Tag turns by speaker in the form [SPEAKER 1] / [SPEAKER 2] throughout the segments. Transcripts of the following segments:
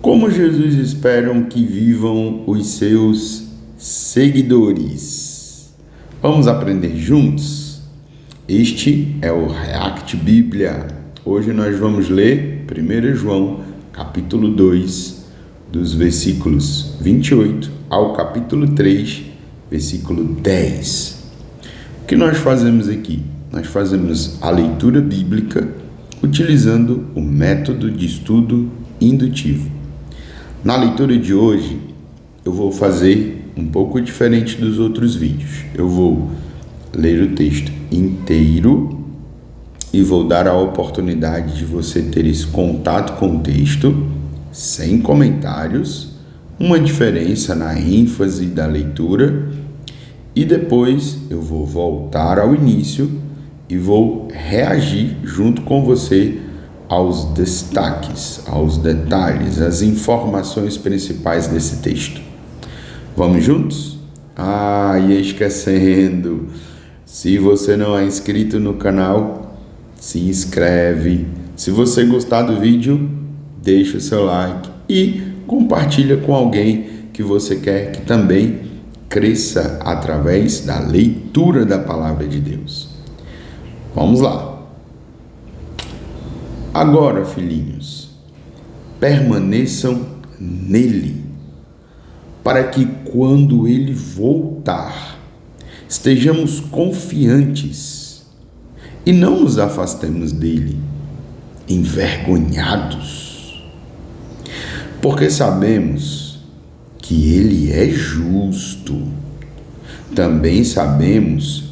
[SPEAKER 1] Como Jesus esperam que vivam os seus seguidores? Vamos aprender juntos? Este é o React Bíblia. Hoje nós vamos ler 1 João, capítulo 2, dos versículos 28 ao capítulo 3, versículo 10. O que nós fazemos aqui? Nós fazemos a leitura bíblica utilizando o método de estudo indutivo. Na leitura de hoje, eu vou fazer um pouco diferente dos outros vídeos. Eu vou ler o texto inteiro e vou dar a oportunidade de você ter esse contato com o texto, sem comentários, uma diferença na ênfase da leitura, e depois eu vou voltar ao início e vou reagir junto com você aos destaques, aos detalhes, às informações principais desse texto. Vamos juntos? E esquecendo, se você não é inscrito no canal, se inscreve. Se você gostar do vídeo, deixa o seu like e compartilha com alguém que você quer que também cresça através da leitura da palavra de Deus. Vamos lá. Agora, filhinhos, permaneçam nele, para que quando ele voltar, estejamos confiantes e não nos afastemos dele, envergonhados, porque sabemos que ele é justo. Também sabemos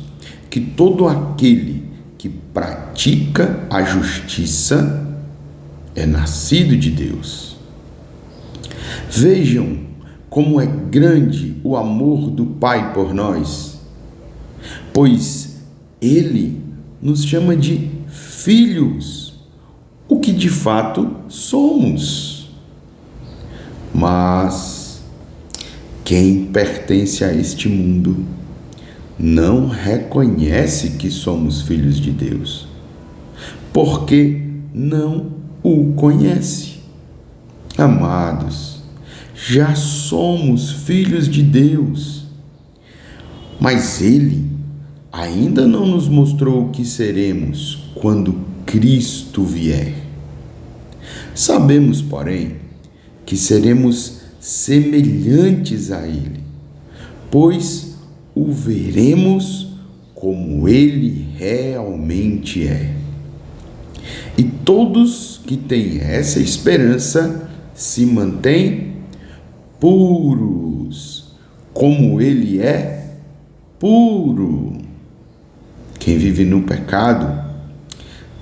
[SPEAKER 1] que todo aquele que pratica a justiça é nascido de Deus. Vejam como é grande o amor do Pai por nós, pois Ele nos chama de filhos, o que de fato somos. Mas quem pertence a este mundo não reconhece que somos filhos de Deus, porque não o conhece. Amados, já somos filhos de Deus, mas Ele ainda não nos mostrou o que seremos quando Cristo vier. Sabemos, porém, que seremos semelhantes a Ele, pois o veremos como Ele realmente é. E todos que têm essa esperança se mantêm puros, como Ele é puro. Quem vive no pecado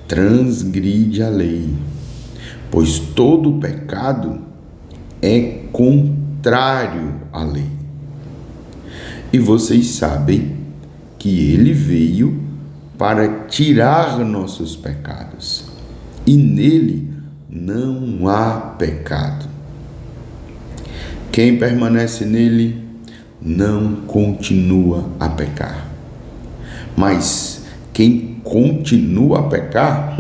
[SPEAKER 1] transgride a lei, pois todo pecado é contrário à lei. E vocês sabem que Ele veio para tirar nossos pecados, e nele não há pecado. Quem permanece nele não continua a pecar. Mas quem continua a pecar,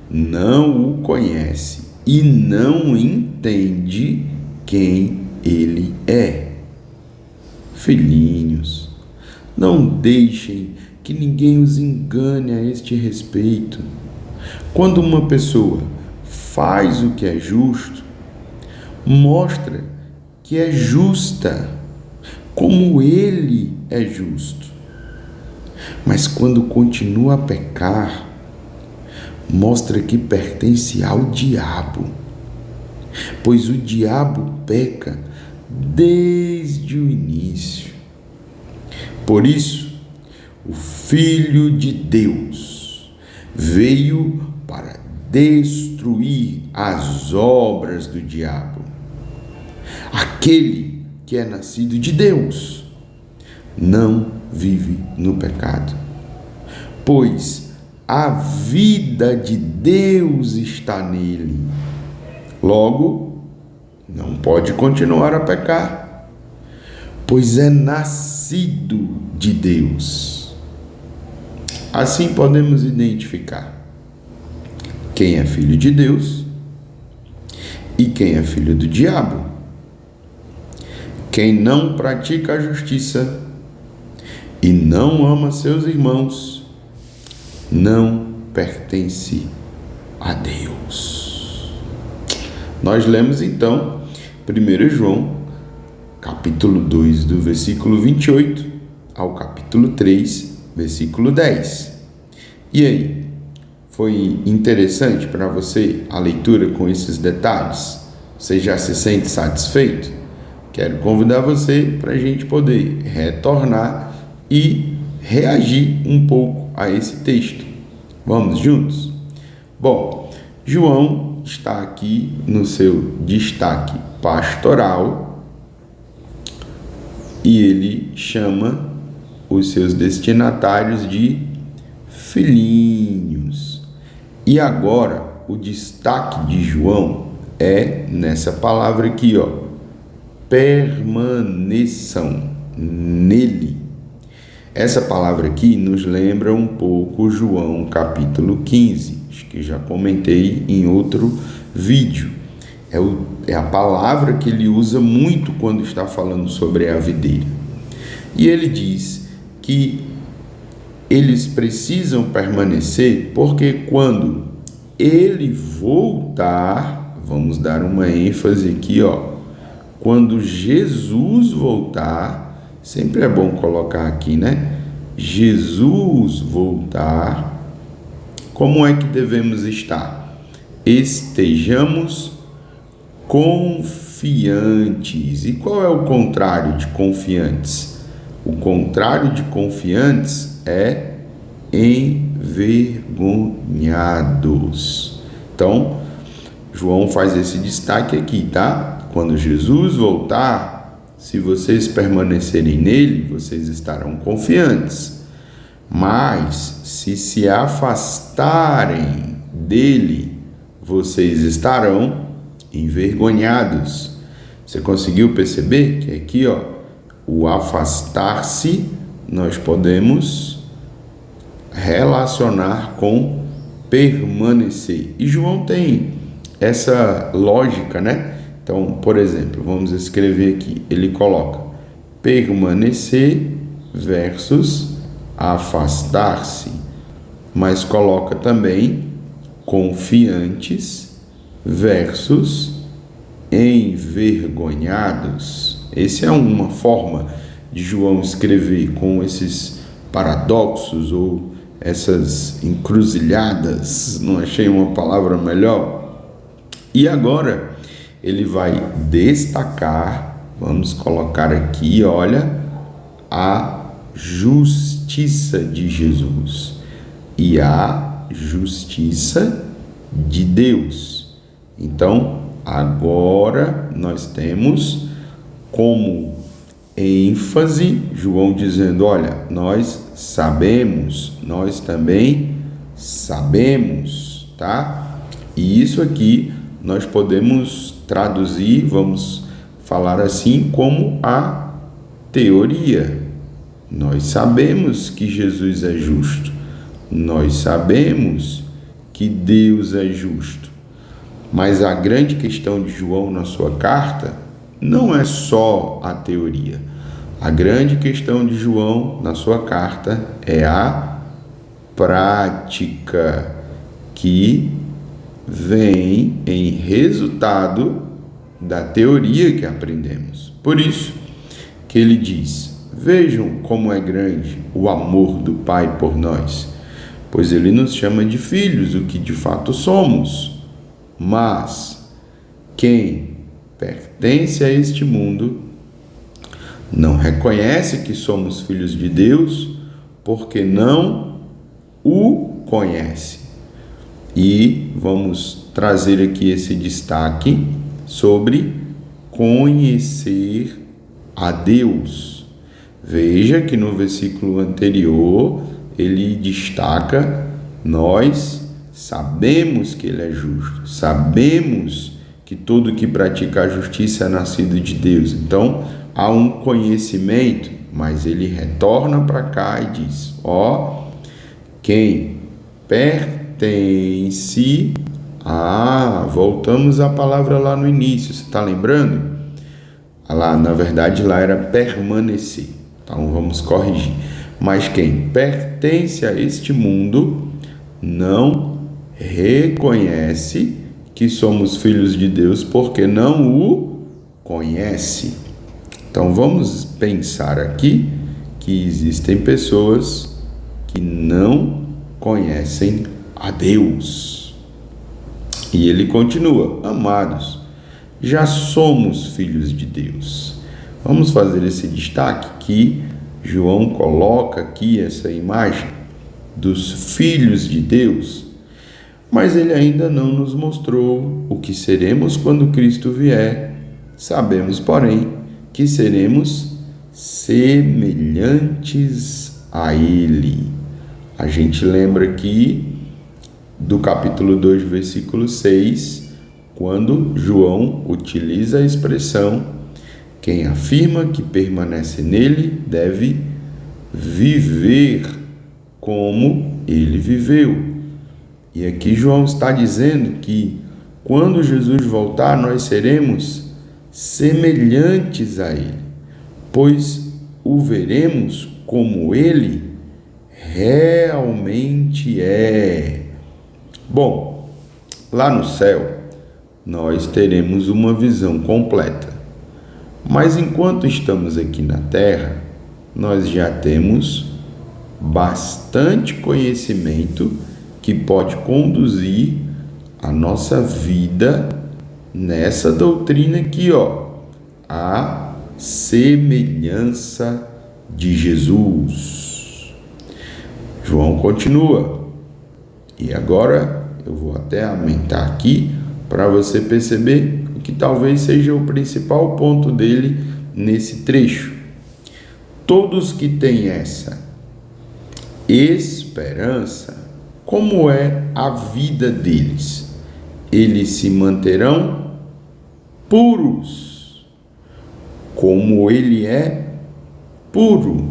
[SPEAKER 1] não o conhece e não entende quem Ele é. Filhinhos, não deixem que ninguém os engane a este respeito. Quando uma pessoa faz o que é justo, mostra que é justa, como Ele é justo. Mas quando continua a pecar, mostra que pertence ao diabo, pois o diabo peca desde o início. Por isso, o Filho de Deus veio para destruir as obras do diabo. Aquele que é nascido de Deus não vive no pecado, pois a vida de Deus está nele. Logo, não pode continuar a pecar, pois é nascido de Deus. Assim podemos identificar quem é filho de Deus E quem é filho do diabo? Quem não pratica a justiça e não ama seus irmãos, não pertence a Deus. Nós lemos então 1 João, capítulo 2, do versículo 28 ao capítulo 3, versículo 10. E aí, foi interessante para você a leitura com esses detalhes? Você já se sente satisfeito? Quero convidar você para a gente poder retornar e reagir um pouco a esse texto. Vamos juntos? Bom, João está aqui no seu destaque pastoral e ele chama os seus destinatários de filhinhos. E agora, o destaque de João é nessa palavra aqui, permaneçam nele. Essa palavra aqui nos lembra um pouco João capítulo 15, acho que já comentei em outro vídeo. É a palavra que ele usa muito quando está falando sobre a videira. E ele diz que eles precisam permanecer porque quando ele voltar, vamos dar uma ênfase aqui, quando Jesus voltar, sempre é bom colocar aqui, né? Jesus voltar, como é que devemos estar? Estejamos confiantes. E qual é o contrário de confiantes? O contrário de confiantes é envergonhados. Então, João faz esse destaque aqui, tá? Quando Jesus voltar, se vocês permanecerem nele, vocês estarão confiantes. Mas, se afastarem dele, vocês estarão envergonhados. Você conseguiu perceber que aqui, o afastar-se, nós podemos relacionar com permanecer. E João tem essa lógica, né? Então, por exemplo, vamos escrever aqui. Ele coloca permanecer versus afastar-se, mas coloca também confiantes versus envergonhados. Essa é uma forma de João escrever com esses paradoxos ou essas encruzilhadas, não achei uma palavra melhor. E agora ele vai destacar, vamos colocar aqui, olha, a justiça de Jesus e a justiça de Deus. Então, agora nós temos como ênfase João dizendo, olha, nós sabemos, nós também sabemos, tá? E isso aqui nós podemos traduzir, vamos falar assim, como a teoria. Nós sabemos que Jesus é justo, nós sabemos que Deus é justo, mas a grande questão de João na sua carta não é só a teoria. A grande questão de João na sua carta é a prática que vem em resultado da teoria que aprendemos. Por isso que ele diz, vejam como é grande o amor do Pai por nós, pois ele nos chama de filhos, o que de fato somos. Mas quem pertence a este mundo não reconhece que somos filhos de Deus, porque não o conhece. E vamos trazer aqui esse destaque sobre conhecer a Deus. Veja que no versículo anterior ele destaca, nós sabemos que ele é justo, sabemos que todo que pratica a justiça é nascido de Deus. Então há um conhecimento, mas ele retorna para cá e diz, quem pertence Voltamos à palavra lá no início, você está lembrando? Lá, na verdade, lá era permanecer. Então, vamos corrigir. Mas quem pertence a este mundo não reconhece que somos filhos de Deus porque não o conhece. Então, vamos pensar aqui que existem pessoas que não conhecem a Deus. E ele continua: amados, já somos filhos de Deus. Vamos fazer esse destaque que João coloca aqui essa imagem dos filhos de Deus, mas ele ainda não nos mostrou o que seremos quando Cristo vier. Sabemos, porém, que seremos semelhantes a Ele. A gente lembra aqui do capítulo 2, versículo 6, quando João utiliza a expressão: quem afirma que permanece nele deve viver como ele viveu. E aqui João está dizendo que quando Jesus voltar, nós seremos semelhantes a ele, pois o veremos como ele realmente é. Bom, lá no céu, nós teremos uma visão completa. Mas enquanto estamos aqui na Terra, nós já temos bastante conhecimento que pode conduzir a nossa vida nessa doutrina aqui, a semelhança de Jesus. João continua, e agora eu vou até aumentar aqui para você perceber o que talvez seja o principal ponto dele nesse trecho. Todos que têm essa esperança, como é a vida deles? Eles se manterão puros, como ele é puro.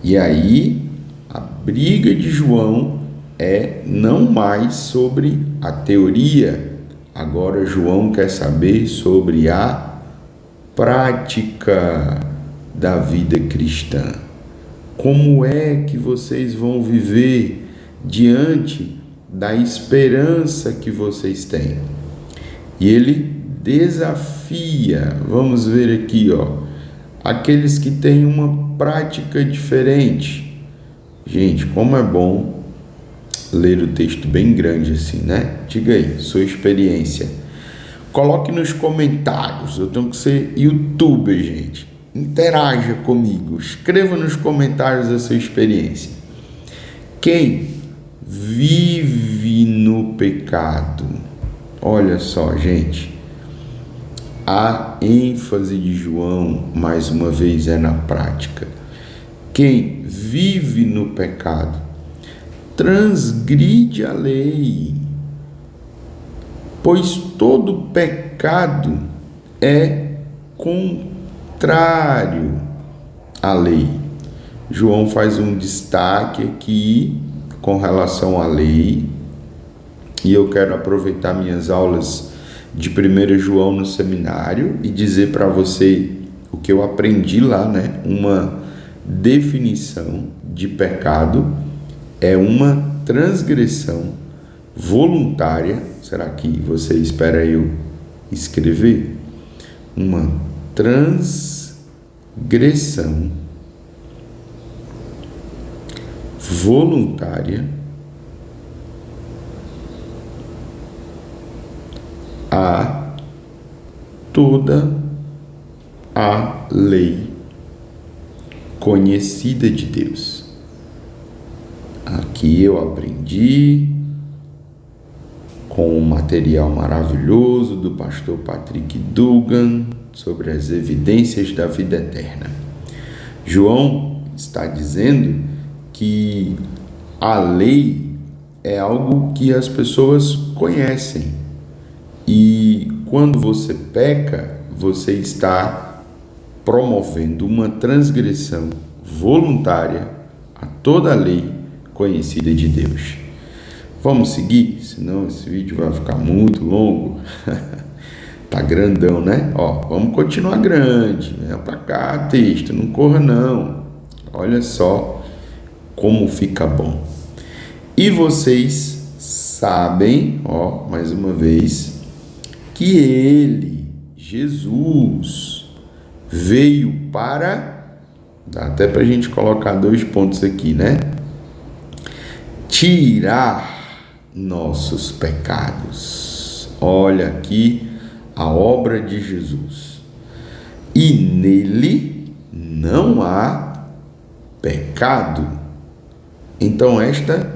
[SPEAKER 1] E aí, a briga de João é não mais sobre a teoria. Agora João quer saber sobre a prática da vida cristã. Como é que vocês vão viver diante da esperança que vocês têm? E ele desafia, vamos ver aqui, aqueles que têm uma prática diferente. Gente, como é bom ler o texto bem grande assim, né? Diga aí, sua experiência. Coloque nos comentários. Eu tenho que ser youtuber, gente. Interaja comigo. Escreva nos comentários a sua experiência. Quem vive no pecado? Olha só, gente. A ênfase de João, mais uma vez, é na prática. Quem vive no pecado transgride a lei, pois todo pecado é contrário à lei. João faz um destaque aqui com relação à lei, e eu quero aproveitar minhas aulas de 1 João no seminário e dizer para você o que eu aprendi lá, né? Uma definição de pecado é uma transgressão voluntária. Será que você espera eu escrever? Uma transgressão voluntária a toda a lei conhecida de Deus. Aqui eu aprendi com um material maravilhoso do pastor Patrick Dugan sobre as evidências da vida eterna. João está dizendo que a lei é algo que as pessoas conhecem, e quando você peca, você está promovendo uma transgressão voluntária a toda a lei conhecida de Deus. Vamos seguir? Senão esse vídeo vai ficar muito longo. Tá grandão, né? Vamos continuar grande. Vem pra cá, texto. Não corra, não. Olha só como fica bom. E vocês sabem, mais uma vez, que ele, Jesus, veio para... Dá até pra gente colocar 2 pontos aqui, né? Tirar nossos pecados. Olha aqui a obra de Jesus. E nele não há pecado. Então esta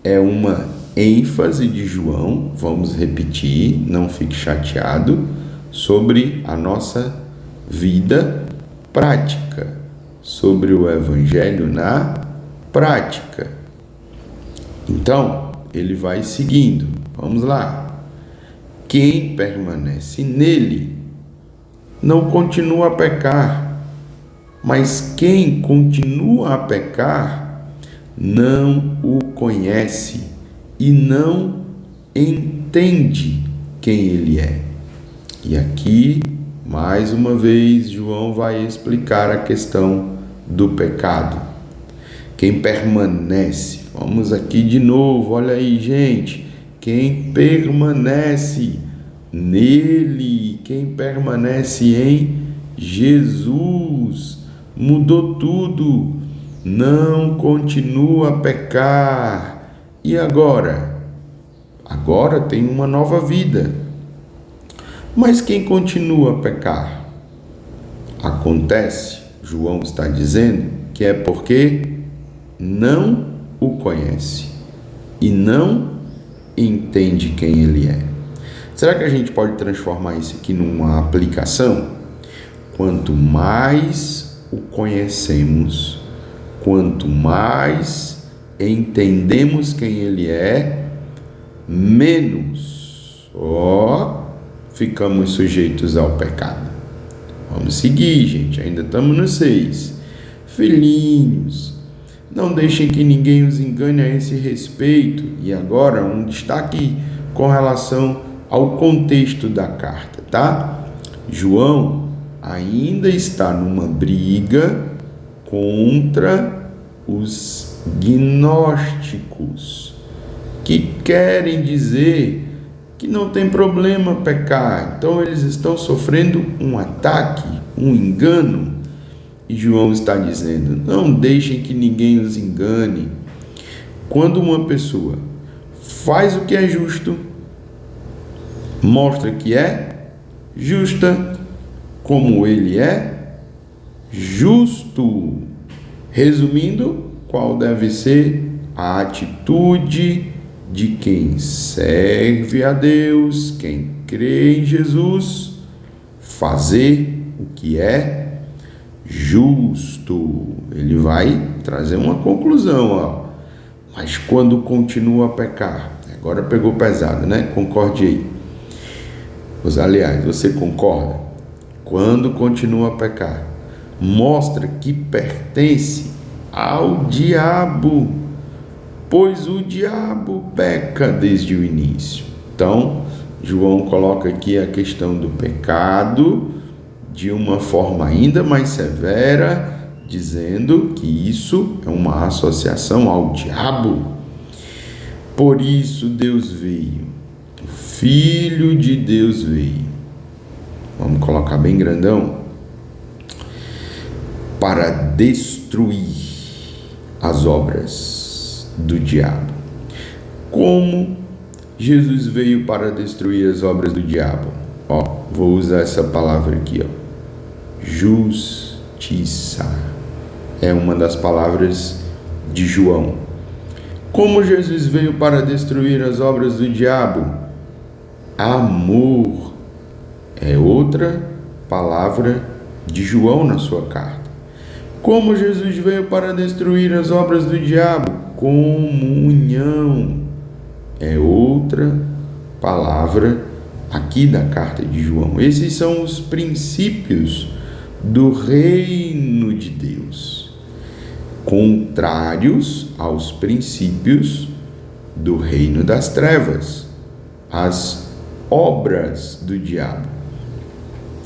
[SPEAKER 1] é uma ênfase de João, vamos repetir, não fique chateado, sobre a nossa vida prática, sobre o Evangelho na prática. Então, ele vai seguindo. Vamos lá. Quem permanece nele não continua a pecar, mas quem continua a pecar não o conhece e não entende quem ele é. E aqui, mais uma vez, João vai explicar a questão do pecado. Quem permanece, vamos aqui de novo, olha aí, gente. Quem permanece nele, quem permanece em Jesus, mudou tudo, não continua a pecar. E agora? Agora tem uma nova vida. Mas quem continua a pecar? Acontece, João está dizendo, que é porque não o conhece e não entende quem ele é. Será que a gente pode transformar isso aqui numa aplicação? Quanto mais o conhecemos, quanto mais entendemos quem ele é, menos ficamos sujeitos ao pecado. Vamos seguir, gente, ainda estamos no 6. Filhinhos, não deixem que ninguém os engane a esse respeito. E agora um destaque com relação ao contexto da carta, tá? João ainda está numa briga contra os gnósticos, que querem dizer que não tem problema pecar. Então eles estão sofrendo um ataque, um engano. E João está dizendo, não deixem que ninguém os engane. Quando uma pessoa faz o que é justo, mostra que é justa, como ele é justo. Resumindo, qual deve ser a atitude de quem serve a Deus, quem crê em Jesus? Fazer o que é justo. Ele vai trazer uma conclusão, Mas quando continua a pecar, agora pegou pesado, né? Concorde aí. Aliás, você concorda? Quando continua a pecar, mostra que pertence ao diabo, pois o diabo peca desde o início. Então, João coloca aqui a questão do pecado de uma forma ainda mais severa, dizendo que isso é uma associação ao diabo. Por isso Deus veio, o Filho de Deus veio, vamos colocar bem grandão, para destruir as obras do diabo. Como Jesus veio para destruir as obras do diabo? Vou usar essa palavra aqui, justiça. É uma das palavras de João. Como Jesus veio para destruir as obras do diabo? Amor. É outra palavra de João na sua carta. Como Jesus veio para destruir as obras do diabo? Comunhão. É outra palavra aqui da carta de João. Esses são os princípios do reino de Deus, contrários aos princípios do reino das trevas, as obras do diabo.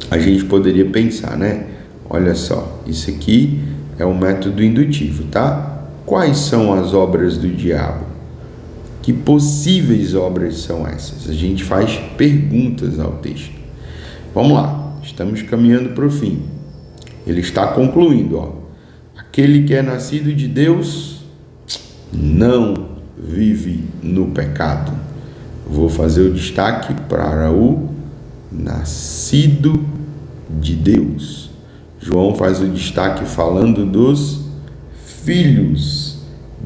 [SPEAKER 1] A gente poderia pensar, né? Olha só, isso aqui é um método indutivo, tá? Quais são as obras do diabo? Que possíveis obras são essas? A gente faz perguntas ao texto. Vamos lá, estamos caminhando para o fim. Ele está concluindo, ó. Aquele que é nascido de Deus não vive no pecado. Vou fazer o destaque para o nascido de Deus. João faz o destaque falando dos filhos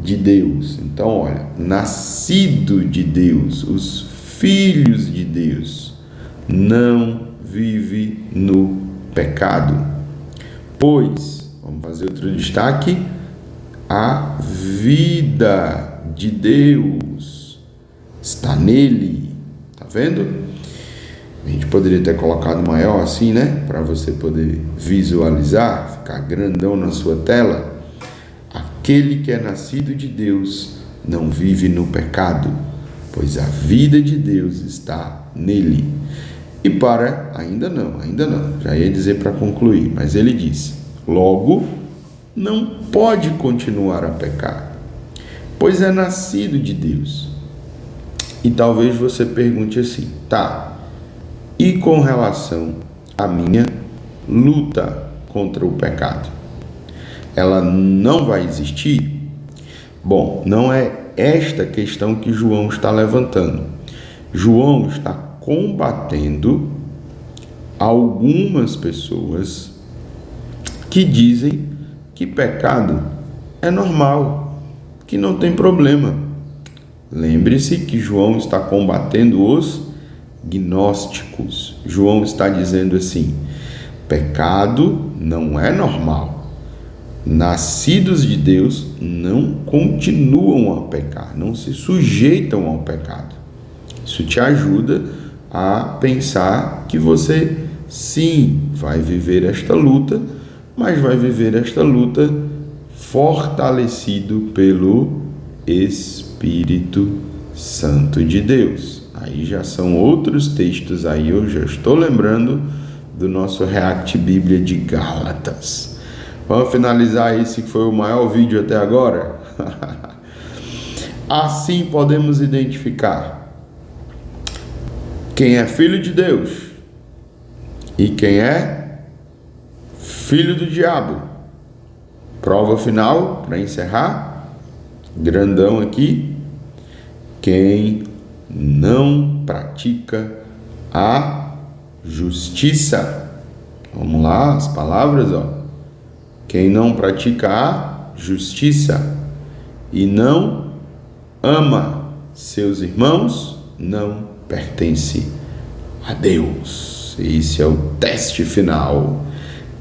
[SPEAKER 1] de Deus. Então, olha, nascido de Deus, os filhos de Deus, não vive no pecado. Pois, vamos fazer outro destaque, a vida de Deus está nele. Tá vendo? A gente poderia ter colocado maior assim, né? Para você poder visualizar, ficar grandão na sua tela. Aquele que é nascido de Deus não vive no pecado, pois a vida de Deus está nele. E ainda não, já ia dizer para concluir, mas ele diz, logo, não pode continuar a pecar, pois é nascido de Deus. E talvez você pergunte assim, tá, e com relação à minha luta contra o pecado? Ela não vai existir? Bom, não é esta questão que João está levantando. João está combatendo algumas pessoas que dizem que pecado é normal, que não tem problema. Lembre-se que João está combatendo os gnósticos. João está dizendo assim: pecado não é normal. Nascidos de Deus não continuam a pecar, não se sujeitam ao pecado. Isso te ajuda a pensar que você, sim, vai viver esta luta, mas vai viver esta luta fortalecido pelo Espírito Santo de Deus. Aí já são outros textos, aí eu já estou lembrando do nosso React Bíblia de Gálatas. Vamos finalizar esse que foi o maior vídeo até agora? Assim podemos identificar quem é filho de Deus e quem é filho do diabo. Prova final, para encerrar, grandão aqui: quem não pratica a justiça. Vamos lá, as palavras, ó. Quem não pratica a justiça e não ama seus irmãos não pertence a Deus. Esse é o teste final.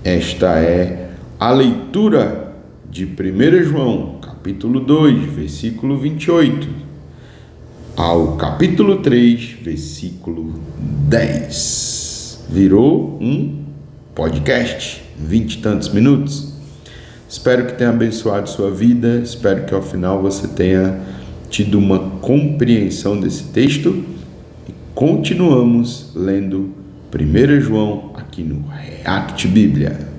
[SPEAKER 1] Esta é a leitura de 1 João, capítulo 2, versículo 28, ao capítulo 3, versículo 10. Virou um podcast, 20 e tantos minutos. Espero que tenha abençoado sua vida, espero que ao final você tenha tido uma compreensão desse texto. E continuamos lendo 1 João aqui no React Bíblia.